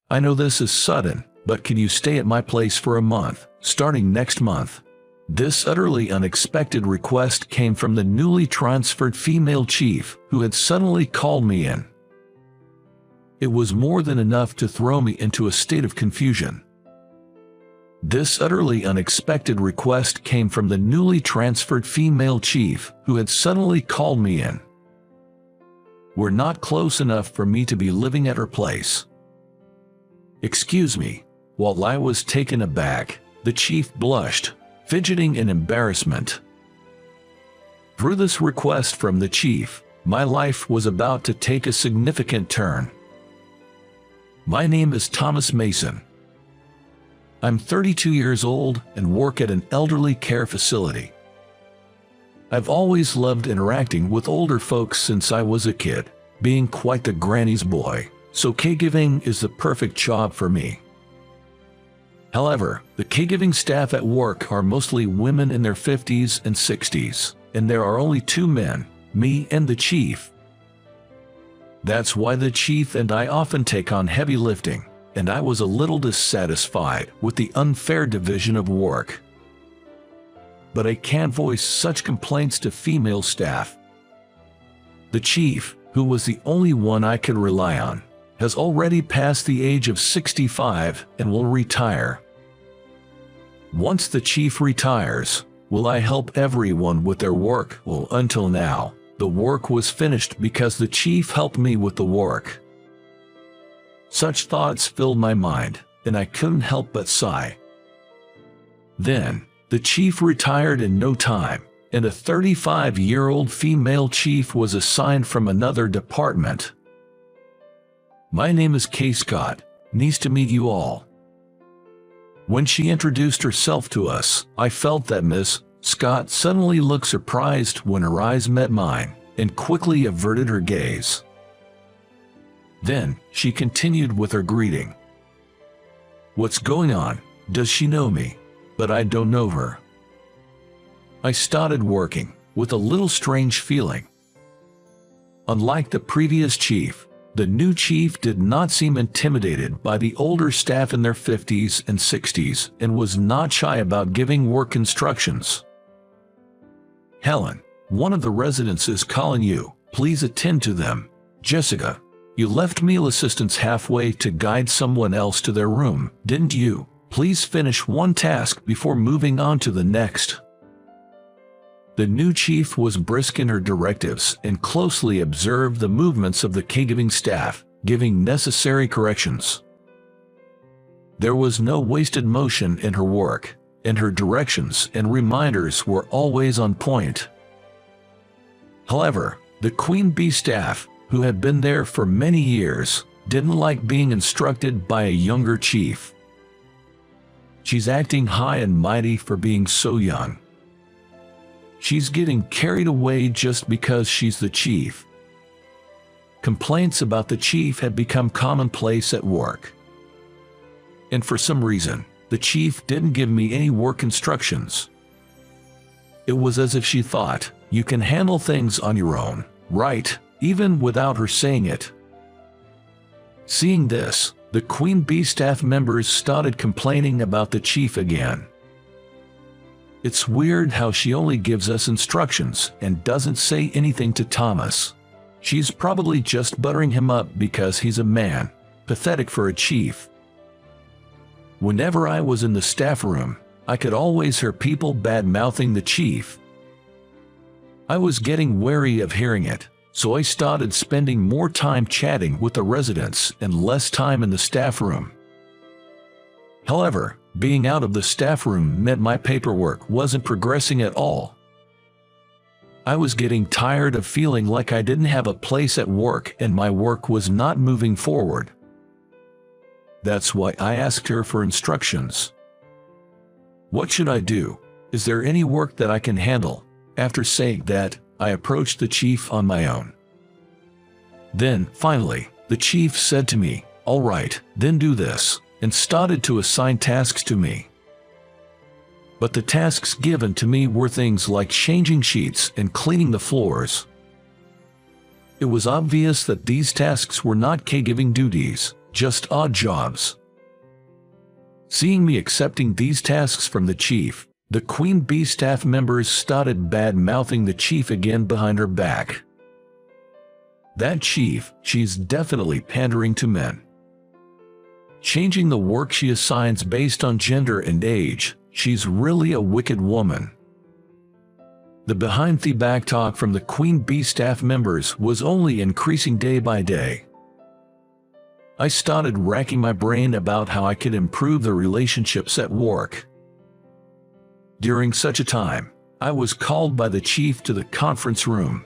I know this is sudden, but can you stay at my place for a month, starting next month? This utterly unexpected request came from the newly transferred female chief, who had suddenly called me in. It was more than enough to throw me into a state of confusion. This utterly unexpected request came from the newly transferred female chief, who had suddenly called me in. We're not close enough for me to be living at her place. Excuse me. While I was taken aback, the chief blushed, fidgeting in embarrassment. Through this request from the chief, my life was about to take a significant turn. My name is Thomas Mason. I'm 32 years old and work at an elderly care facility. I've always loved interacting with older folks since I was a kid, being quite the granny's boy, so caregiving is the perfect job for me. However, the caregiving staff at work are mostly women in their 50s and 60s, and there are only 2 men, me and the chief. That's why the chief and I often take on heavy lifting, and I was a little dissatisfied with the unfair division of work. But I can't voice such complaints to female staff. The chief, who was the only one I could rely on, has already passed the age of 65 and will retire. Once the chief retires, will I help everyone with their work? Well, until now, the work was finished because the chief helped me with the work. Such thoughts filled my mind, and I couldn't help but sigh. Then, the chief retired in no time, and a 35-year-old female chief was assigned from another department. My name is Kay Scott. Nice to meet you all. When she introduced herself to us, I felt that Miss Scott suddenly looked surprised when her eyes met mine, and quickly averted her gaze. Then, she continued with her greeting. What's going on? Does she know me? But I don't know her. I started working, with a little strange feeling. Unlike the previous chief, the new chief did not seem intimidated by the older staff in their 50s and 60s and was not shy about giving work instructions. Helen, one of the residents is calling you. Please attend to them. Jessica, you left meal assistants halfway to guide someone else to their room, didn't you? Please finish one task before moving on to the next. The new chief was brisk in her directives and closely observed the movements of the caregiving staff, giving necessary corrections. There was no wasted motion in her work, and her directions and reminders were always on point. However, the Queen Bee staff, who had been there for many years, didn't like being instructed by a younger chief. She's acting high and mighty for being so young. She's getting carried away just because she's the chief. Complaints about the chief had become commonplace at work. And for some reason, the chief didn't give me any work instructions. It was as if she thought, you can handle things on your own, right? Even without her saying it. Seeing this, the Queen Bee staff members started complaining about the chief again. It's weird how she only gives us instructions and doesn't say anything to Thomas. She's probably just buttering him up because he's a man. Pathetic for a chief. Whenever I was in the staff room, I could always hear people bad-mouthing the chief. I was getting wary of hearing it, so I started spending more time chatting with the residents and less time in the staff room. However, being out of the staff room meant my paperwork wasn't progressing at all. I was getting tired of feeling like I didn't have a place at work and my work was not moving forward. That's why I asked her for instructions. What should I do? Is there any work that I can handle? After saying that, I approached the chief on my own. Then, finally, the chief said to me, "All right, then do this," and started to assign tasks to me. But the tasks given to me were things like changing sheets and cleaning the floors. It was obvious that these tasks were not caregiving duties, just odd jobs. Seeing me accepting these tasks from the chief, the Queen Bee staff members started bad-mouthing the chief again behind her back. That chief, she's definitely pandering to men. Changing the work she assigns based on gender and age, she's really a wicked woman. The behind-the-back talk from the Queen Bee staff members was only increasing day by day. I started racking my brain about how I could improve the relationships at work. During such a time, I was called by the chief to the conference room.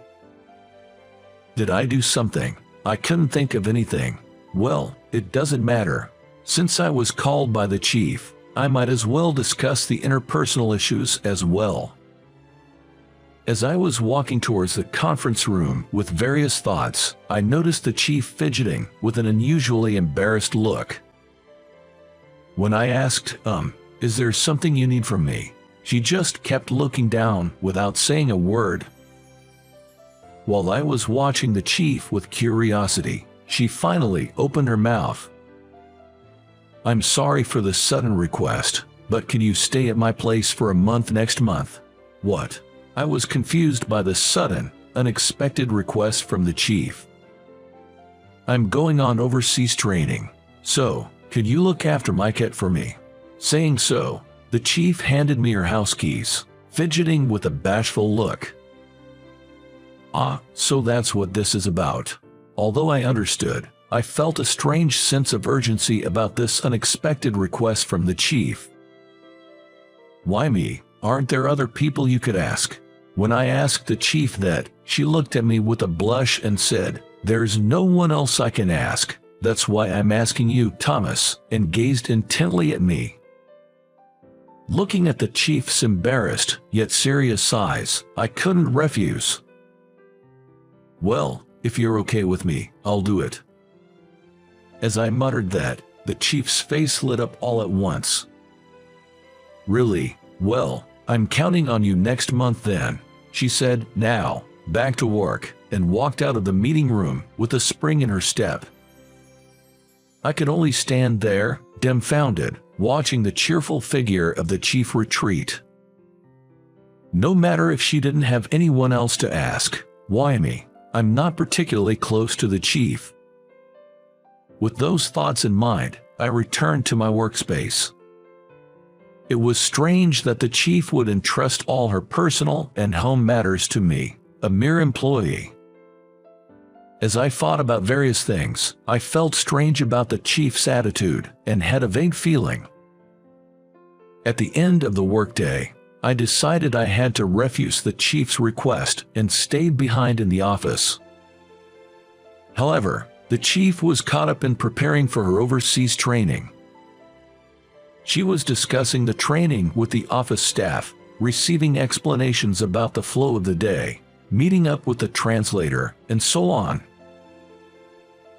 Did I do something? I couldn't think of anything. Well, it doesn't matter. Since I was called by the chief, I might as well discuss the interpersonal issues as well. As I was walking towards the conference room with various thoughts, I noticed the chief fidgeting with an unusually embarrassed look. When I asked, is there something you need from me? She just kept looking down without saying a word. While I was watching the chief with curiosity, she finally opened her mouth. I'm sorry for the sudden request, but can you stay at my place for a month next month? What? I was confused by the sudden, unexpected request from the chief. I'm going on overseas training, so could you look after my cat for me? Saying so, the chief handed me her house keys, fidgeting with a bashful look. Ah, so that's what this is about. Although I understood, I felt a strange sense of urgency about this unexpected request from the chief. Why me? Aren't there other people you could ask? When I asked the chief that, she looked at me with a blush and said, there's no one else I can ask. That's why I'm asking you, Thomas, and gazed intently at me. Looking at the chief's embarrassed, yet serious eyes, I couldn't refuse. Well, if you're okay with me, I'll do it. As I muttered that, the chief's face lit up all at once. Really? Well, I'm counting on you next month then, she said, now, back to work, and walked out of the meeting room with a spring in her step. I could only stand there, dumbfounded, watching the cheerful figure of the chief retreat. No matter if she didn't have anyone else to ask, why me? I'm not particularly close to the chief. With those thoughts in mind, I returned to my workspace. It was strange that the chief would entrust all her personal and home matters to me, a mere employee. As I thought about various things, I felt strange about the chief's attitude and had a vague feeling. At the end of the workday, I decided I had to refuse the chief's request and stayed behind in the office. However, the chief was caught up in preparing for her overseas training. She was discussing the training with the office staff, receiving explanations about the flow of the day, meeting up with the translator, and so on.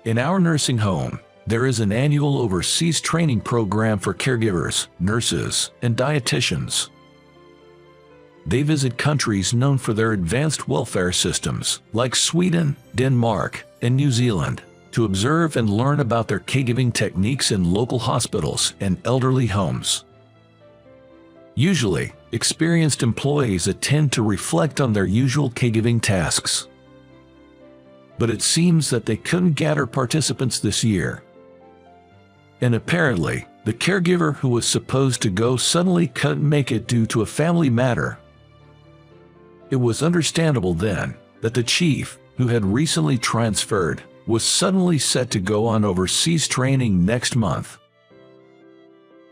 In our nursing home, there is an annual overseas training program for caregivers, nurses, and dietitians. They visit countries known for their advanced welfare systems, like Sweden, Denmark, and New Zealand, to observe and learn about their caregiving techniques in local hospitals and elderly homes. Usually, experienced employees attend to reflect on their usual caregiving tasks. But it seems that they couldn't gather participants this year. And apparently, the caregiver who was supposed to go suddenly couldn't make it due to a family matter. It was understandable then that the chief, who had recently transferred, was suddenly set to go on overseas training next month.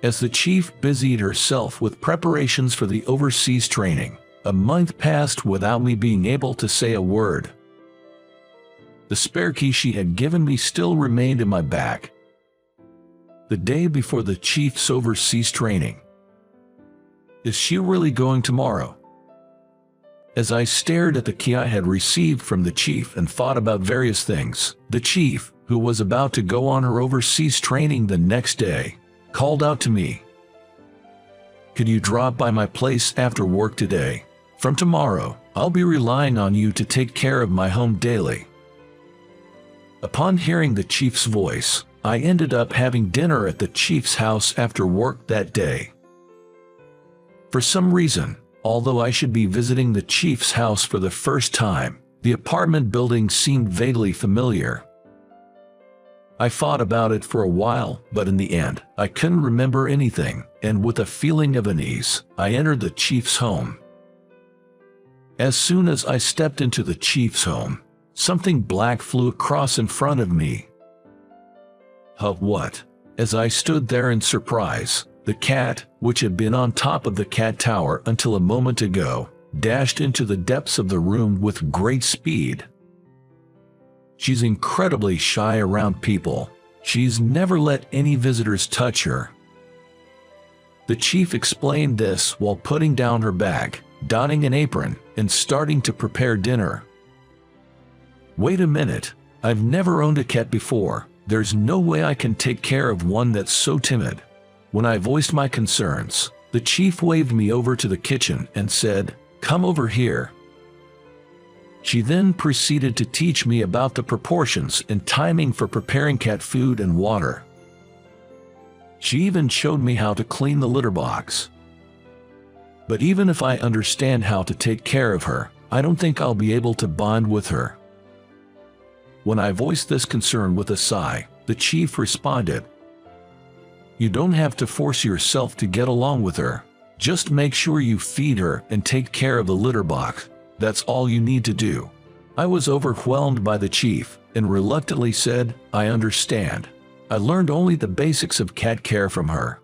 As the chief busied herself with preparations for the overseas training, a month passed without me being able to say a word. The spare key she had given me still remained in my bag. The day before the chief's overseas training. Is she really going tomorrow? As I stared at the key I had received from the chief and thought about various things, the chief, who was about to go on her overseas training the next day, called out to me. Could you drop by my place after work today? From tomorrow, I'll be relying on you to take care of my home daily. Upon hearing the chief's voice, I ended up having dinner at the chief's house after work that day. For some reason, although I should be visiting the chief's house for the first time, the apartment building seemed vaguely familiar. I thought about it for a while, but in the end, I couldn't remember anything, and with a feeling of unease, I entered the chief's home. As soon as I stepped into the chief's home, something black flew across in front of me. What? As I stood there in surprise, the cat, which had been on top of the cat tower until a moment ago, dashed into the depths of the room with great speed. She's incredibly shy around people. She's never let any visitors touch her. The chief explained this while putting down her bag, donning an apron, and starting to prepare dinner. Wait a minute, I've never owned a cat before. There's no way I can take care of one that's so timid. When I voiced my concerns, the chief waved me over to the kitchen and said, "Come over here." She then proceeded to teach me about the proportions and timing for preparing cat food and water. She even showed me how to clean the litter box. But even if I understand how to take care of her, I don't think I'll be able to bond with her. When I voiced this concern with a sigh, the chief responded, "You don't have to force yourself to get along with her. Just make sure you feed her and take care of the litter box. That's all you need to do." I was overwhelmed by the chief and reluctantly said, "I understand. I learned only the basics of cat care from her."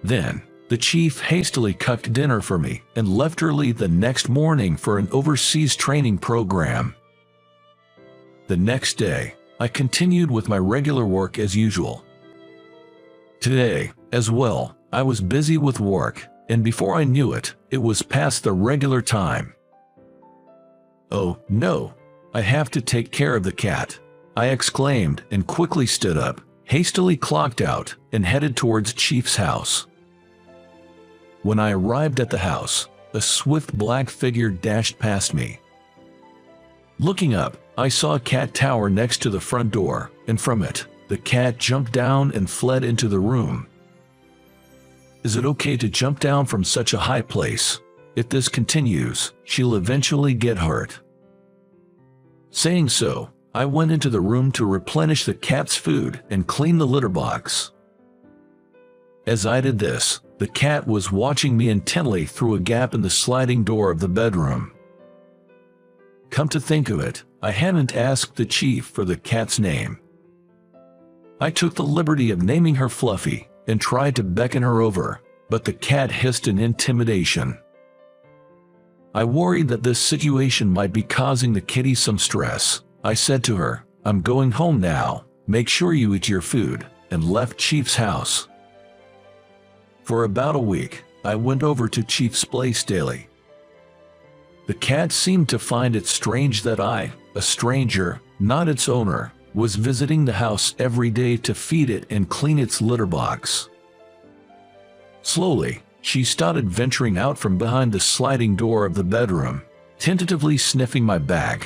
Then, the chief hastily cooked dinner for me and left early the next morning for an overseas training program. The next day, I continued with my regular work as usual. Today, as well, I was busy with work, and before I knew it, it was past the regular time. "Oh, no! I have to take care of the cat," I exclaimed and quickly stood up, hastily clocked out, and headed towards Chief's house. When I arrived at the house, a swift black figure dashed past me. Looking up, I saw a cat tower next to the front door, and from it, the cat jumped down and fled into the room. Is it okay to jump down from such a high place? If this continues, she'll eventually get hurt. Saying so, I went into the room to replenish the cat's food and clean the litter box. As I did this, the cat was watching me intently through a gap in the sliding door of the bedroom. Come to think of it, I hadn't asked the chief for the cat's name. I took the liberty of naming her Fluffy and tried to beckon her over, but the cat hissed in intimidation. I worried that this situation might be causing the kitty some stress. I said to her, "I'm going home now, make sure you eat your food," and left Chief's house. For about a week, I went over to Chief's place daily. The cat seemed to find it strange that I, a stranger, not its owner, was visiting the house every day to feed it and clean its litter box. Slowly, she started venturing out from behind the sliding door of the bedroom, tentatively sniffing my bag.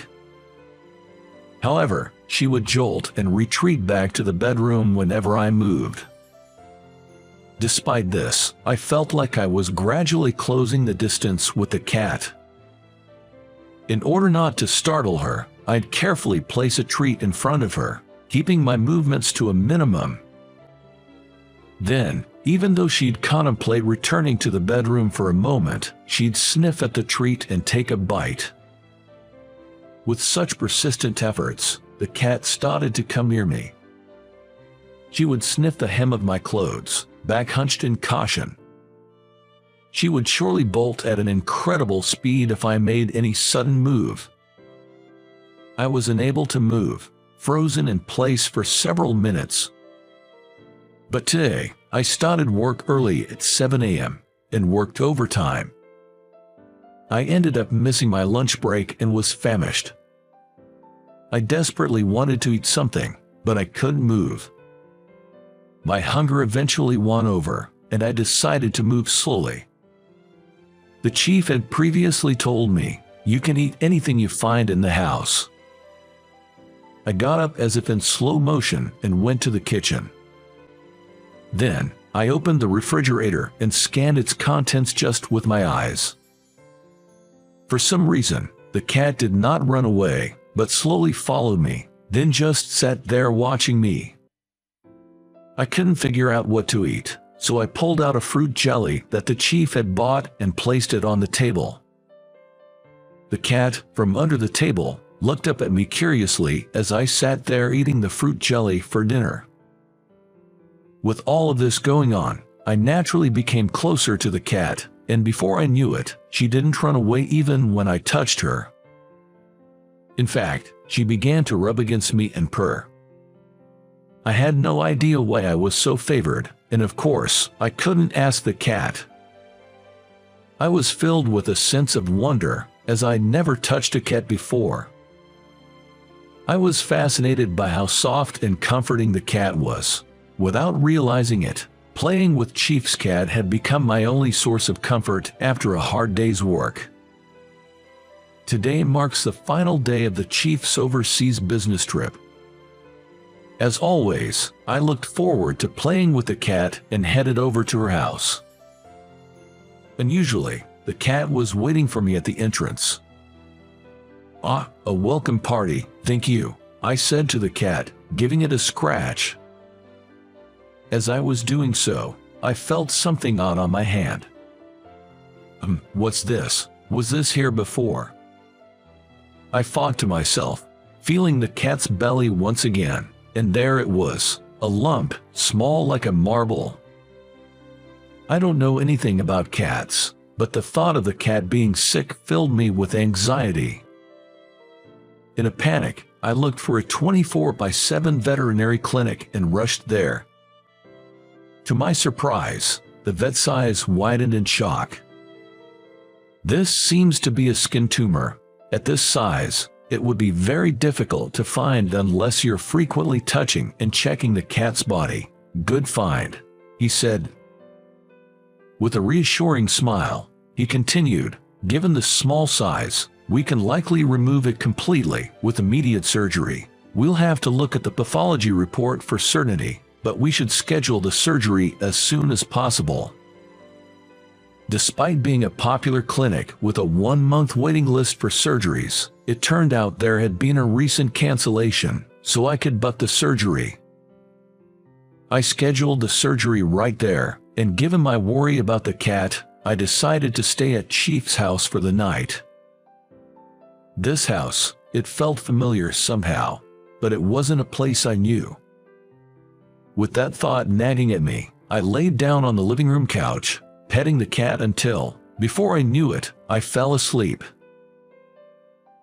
However, she would jolt and retreat back to the bedroom whenever I moved. Despite this, I felt like I was gradually closing the distance with the cat. In order not to startle her, I'd carefully place a treat in front of her, keeping my movements to a minimum. Then, even though she'd contemplate returning to the bedroom for a moment, she'd sniff at the treat and take a bite. With such persistent efforts, the cat started to come near me. She would sniff the hem of my clothes, back hunched in caution. She would surely bolt at an incredible speed if I made any sudden move. I was unable to move, frozen in place for several minutes. But today, I started work early at 7 a.m. and worked overtime. I ended up missing my lunch break and was famished. I desperately wanted to eat something, but I couldn't move. My hunger eventually won over, and I decided to move slowly. The chief had previously told me, "You can eat anything you find in the house." I got up as if in slow motion and went to the kitchen. Then, I opened the refrigerator and scanned its contents just with my eyes. For some reason, the cat did not run away, but slowly followed me, then just sat there watching me. I couldn't figure out what to eat, so I pulled out a fruit jelly that the chief had bought and placed it on the table. The cat, from under the table, looked up at me curiously as I sat there eating the fruit jelly for dinner. With all of this going on, I naturally became closer to the cat, and before I knew it, she didn't run away even when I touched her. In fact, she began to rub against me and purr. I had no idea why I was so favored, and of course, I couldn't ask the cat. I was filled with a sense of wonder, as I'd never touched a cat before. I was fascinated by how soft and comforting the cat was. Without realizing it, playing with Chief's cat had become my only source of comfort after a hard day's work. Today marks the final day of the Chief's overseas business trip. As always, I looked forward to playing with the cat and headed over to her house. Unusually, the cat was waiting for me at the entrance. "Ah, a welcome party, thank you," I said to the cat, giving it a scratch. As I was doing so, I felt something odd on my hand. What's this? Was this here before?" I thought to myself, feeling the cat's belly once again, and there it was, a lump, small like a marble. I don't know anything about cats, but the thought of the cat being sick filled me with anxiety. In a panic, I looked for a 24/7 veterinary clinic and rushed there. To my surprise, the vet's eyes widened in shock. "This seems to be a skin tumor. At this size, it would be very difficult to find unless you're frequently touching and checking the cat's body. Good find," he said. With a reassuring smile, he continued, "Given the small size, we can likely remove it completely with immediate surgery. We'll have to look at the pathology report for certainty, but we should schedule the surgery as soon as possible." Despite being a popular clinic with a 1-month waiting list for surgeries, it turned out there had been a recent cancellation, so I could book the surgery. I scheduled the surgery right there, and given my worry about the cat, I decided to stay at Chief's house for the night. This house, it felt familiar somehow, but it wasn't a place I knew. With that thought nagging at me, I laid down on the living room couch, petting the cat until, before I knew it, I fell asleep.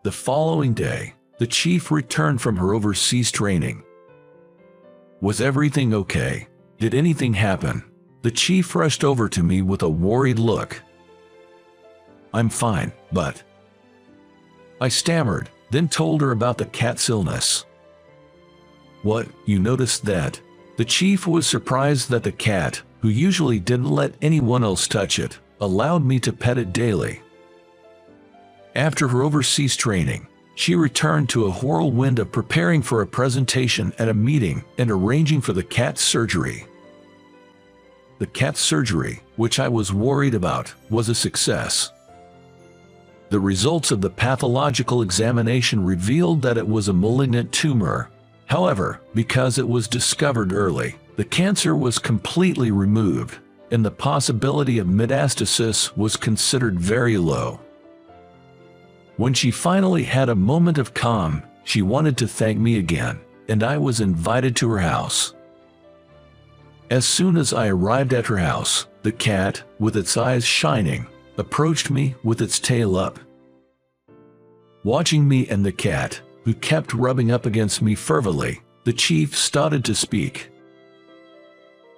The following day, the chief returned from her overseas training. "Was everything okay? Did anything happen?" The chief rushed over to me with a worried look. "I'm fine, but..." I stammered, then told her about the cat's illness. "What, you noticed that?" The chief was surprised that the cat, who usually didn't let anyone else touch it, allowed me to pet it daily. After her overseas training, she returned to a whirlwind of preparing for a presentation at a meeting and arranging for the cat's surgery. The cat's surgery, which I was worried about, was a success. The results of the pathological examination revealed that it was a malignant tumor. However, because it was discovered early, the cancer was completely removed, and the possibility of metastasis was considered very low. When she finally had a moment of calm, she wanted to thank me again, and I was invited to her house. As soon as I arrived at her house, the cat, with its eyes shining, approached me with its tail up. Watching me and the cat, who kept rubbing up against me fervently, the chief started to speak.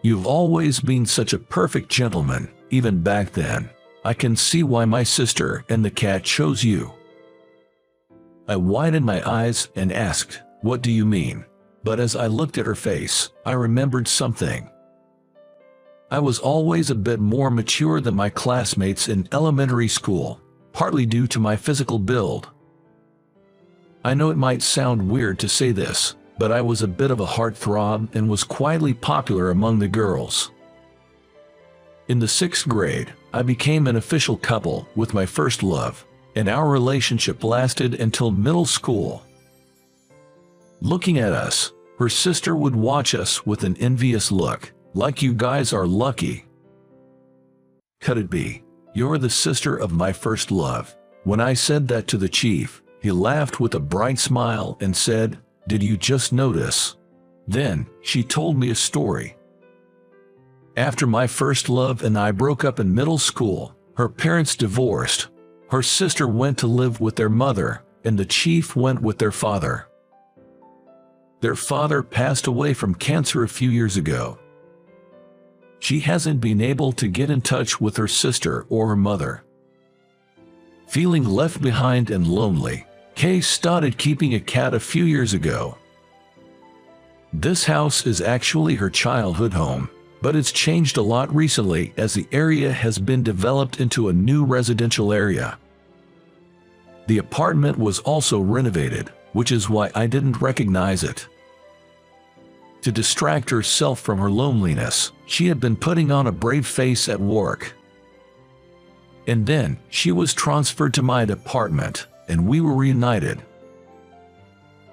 "You've always been such a perfect gentleman, even back then. I can see why my sister and the cat chose you." I widened my eyes and asked, "What do you mean?" But as I looked at her face, I remembered something. I was always a bit more mature than my classmates in elementary school, partly due to my physical build. I know it might sound weird to say this, but I was a bit of a heartthrob and was quietly popular among the girls. In the 6th grade, I became an official couple with my first love, and our relationship lasted until middle school. Looking at us, her sister would watch us with an envious look, like you guys are lucky. Could it be? You're the sister of my first love. When I said that to the chief, he laughed with a bright smile and said, "Did you just notice?" Then, she told me a story. After my first love and I broke up in middle school, her parents divorced. Her sister went to live with their mother, and the chief went with their father. Their father passed away from cancer a few years ago. She hasn't been able to get in touch with her sister or her mother. Feeling left behind and lonely, Kay started keeping a cat a few years ago. This house is actually her childhood home, but it's changed a lot recently as the area has been developed into a new residential area. The apartment was also renovated, which is why I didn't recognize it. To distract herself from her loneliness, she had been putting on a brave face at work. And then, she was transferred to my department, and we were reunited.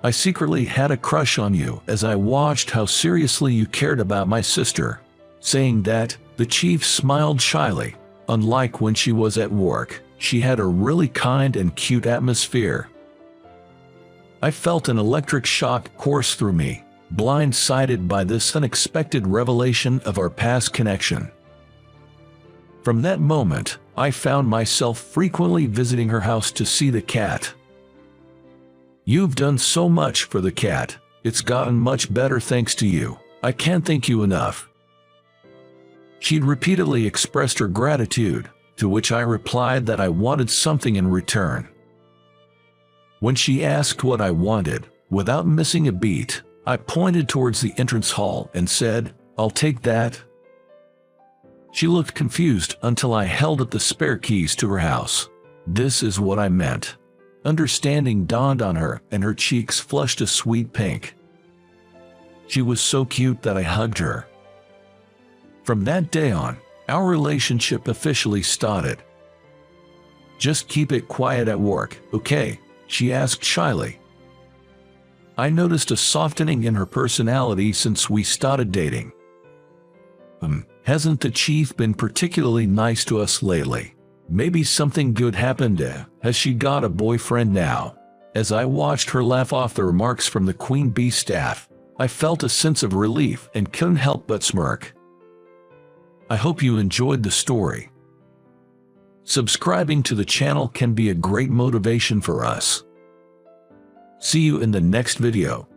I secretly had a crush on you as I watched how seriously you cared about my sister. Saying that, the chief smiled shyly. Unlike when she was at work, she had a really kind and cute atmosphere. I felt an electric shock course through me, blindsided by this unexpected revelation of our past connection. From that moment, I found myself frequently visiting her house to see the cat. "You've done so much for the cat. It's gotten much better thanks to you. I can't thank you enough." She'd repeatedly expressed her gratitude, to which I replied that I wanted something in return. When she asked what I wanted, without missing a beat, I pointed towards the entrance hall and said, "I'll take that." She looked confused until I held up the spare keys to her house. This is what I meant. Understanding dawned on her and her cheeks flushed a sweet pink. She was so cute that I hugged her. From that day on, our relationship officially started. "Just keep it quiet at work, okay?" she asked shyly. I noticed a softening in her personality since we started dating. Hasn't the chief been particularly nice to us lately? Maybe something good happened. Has she got a boyfriend now? As I watched her laugh off the remarks from the Queen Bee staff, I felt a sense of relief and couldn't help but smirk. I hope you enjoyed the story. Subscribing to the channel can be a great motivation for us. See you in the next video.